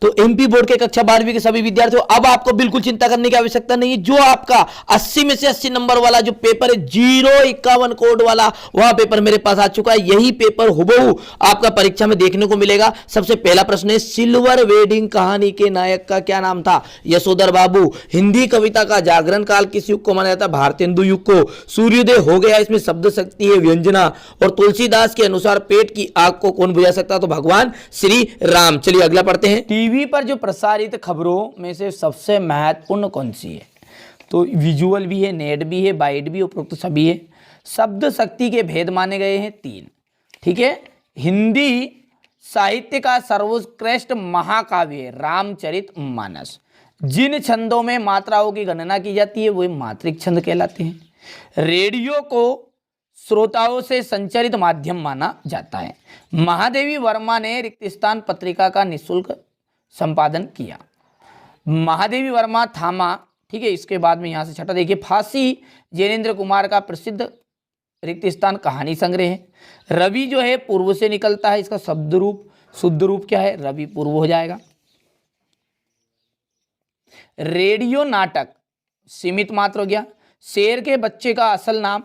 तो MP board के कक्षा 12वीं के सभी विद्यार्थियों, अब आपको बिल्कुल चिंता करने की आवश्यकता नहीं है। जो आपका 80 में से 80 नंबर वाला जो पेपर है 051 कोड वाला, वह पेपर मेरे पास आ चुका है। यही पेपर हुबहू आपका परीक्षा में देखने को मिलेगा। सबसे पहला प्रश्न है, सिल्वर वेडिंग कहानी के नायक का क्या नाम था? यशोधर बाबू। हिंदी कविता का जागरण काल किस युग को माना जाता है? भारतेंदु युग को। सूर्योदय हो गया, इसमें शब्द शक्ति है व्यंजना। और तुलसीदास के अनुसार पेट की आग को कौन बुझा सकता है? तो भगवान श्री राम। चलिए अगला पढ़ते हैं। टीवी पर जो प्रसारित खबरों में से सबसे महत्वपूर्ण कौन सी है? तो विजुअल भी है, नेट भी है, बाइट भी, उपरोक्त सभी है। शब्द शक्ति के भेद माने गए हैं 3। ठीक है। हिंदी साहित्य का सर्वोत्कृष्ट महाकाव्य है रामचरितमानस। जिन छंदों में मात्राओं की गणना की जाती है वे मात्रिक छंद कहलाते हैं। रेडियो को श्रोताओं से संचरित माध्यम माना जाता है। महादेवी वर्मा ने रिक्तिस्थान पत्रिका का निःशुल्क संपादन किया। महादेवी वर्मा थामा। ठीक है। इसके बाद में यहां से छठा देखिए, फांसी जैनेन्द्र कुमार का प्रसिद्ध रिक्तिस्थान कहानी संग्रह है। रवि जो है पूर्व से निकलता है, इसका शब्द रूप शुद्ध रूप क्या है? रवि पूर्व हो जाएगा। रेडियो नाटक सीमित मात्र हो गया। शेर के बच्चे का असल नाम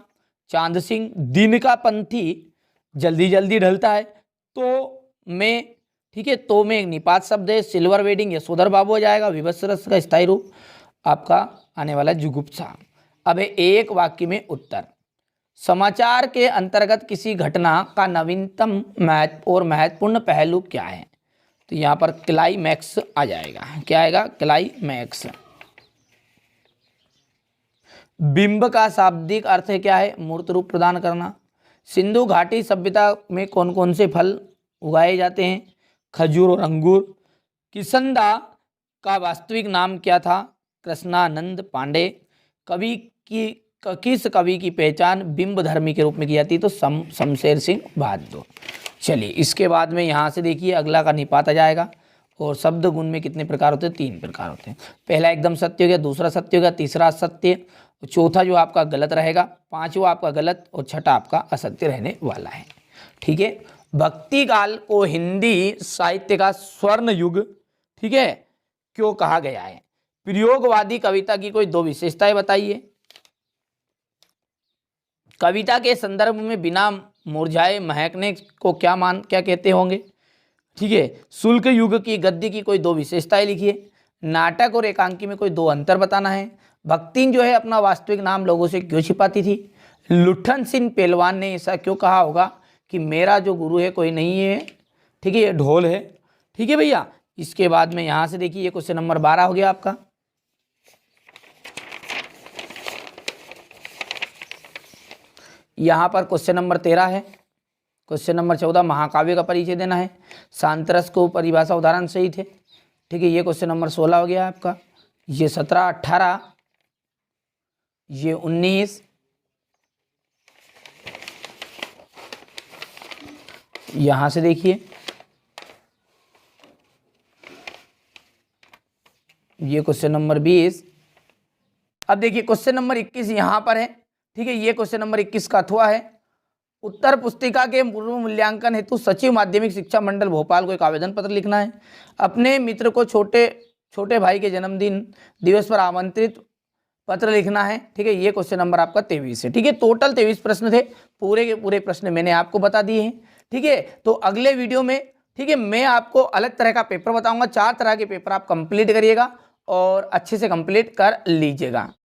चांद सिंह। दिन का पंथी जल्दी जल्दी ढलता है। तो में, ठीक है, तो में एक निपात शब्द है। सिल्वर वेडिंग यशोधर बाबू हो जाएगा। विवश रस का स्थायी रूप आपका आने वाला जुगुप्सा। अब है एक वाक्य में उत्तर। समाचार के अंतर्गत किसी घटना का नवीनतम और महत्वपूर्ण पहलू क्या है? तो यहां पर क्लाइमैक्स आ जाएगा। क्या आएगा? क्लाइमैक्स। बिंब का शाब्दिक अर्थ है क्या है? मूर्त रूप प्रदान करना। सिंधु घाटी सभ्यता में कौन कौन से फल उगाए जाते हैं? खजूर और अंगूर। किसंदा का वास्तविक नाम क्या था? कृष्णानंद पांडे। कवि की किस कवि की पहचान बिंब धर्मी के रूप में की जाती है? तो शमशेर सिंह बहादुर। चलिए इसके बाद में यहाँ से देखिए अगला का निपात आ जाएगा। और शब्द गुण में कितने प्रकार होते हैं? 3 प्रकार होते हैं। पहला एकदम सत्य हो गया, दूसरा सत्य हो गया, तीसरा सत्य, चौथा जो आपका गलत रहेगा, पांचवा आपका गलत और छठा आपका असत्य रहने वाला है। ठीक है। भक्ति काल को हिंदी साहित्य का स्वर्ण युग, ठीक है, क्यों कहा गया है? प्रयोगवादी कविता की कोई 2 विशेषताएं बताइए। कविता के संदर्भ में बिना मुरझाए महकने को क्या कहते होंगे? ठीक है। शुल्क युग की गद्य की कोई 2 विशेषताएं लिखिए। नाटक और एकांकी में कोई 2 अंतर बताना है। भक्तिन जो है अपना वास्तविक नाम लोगों से क्यों छिपाती थी? लुठन सिंह पहलवान ने ऐसा क्यों कहा होगा कि मेरा जो गुरु है कोई नहीं है, ठीक है, ये ढोल है। ठीक है भैया। इसके बाद में यहां से देखिए क्वेश्चन नंबर 12 हो गया आपका। यहां पर क्वेश्चन नंबर 13 है। क्वेश्चन नंबर 14 महाकाव्य का परिचय देना है। शांतरस को परिभाषा उदाहरण सहित है। ठीक है। ये क्वेश्चन नंबर 16 हो गया आपका। ये 17, 18, ये 19, यहां से देखिए ये क्वेश्चन नंबर 20। अब देखिए क्वेश्चन नंबर 21 यहां पर है। ठीक है। ये क्वेश्चन नंबर 21 का अथवा है। उत्तर पुस्तिका के पूर्व मूल्यांकन हेतु सचिव माध्यमिक शिक्षा मंडल भोपाल को एक आवेदन पत्र लिखना है। अपने मित्र को छोटे भाई के जन्मदिन दिवस पर आमंत्रित पत्र लिखना है। ठीक है। ये क्वेश्चन नंबर आपका 23 है। ठीक है। टोटल 23 प्रश्न थे। पूरे के पूरे प्रश्न मैंने आपको बता दिए हैं। ठीक है। तो अगले वीडियो में, ठीक है, मैं आपको अलग तरह का पेपर बताऊंगा। 4 तरह के पेपर आप कंप्लीट करिएगा और अच्छे से कंप्लीट कर लीजिएगा।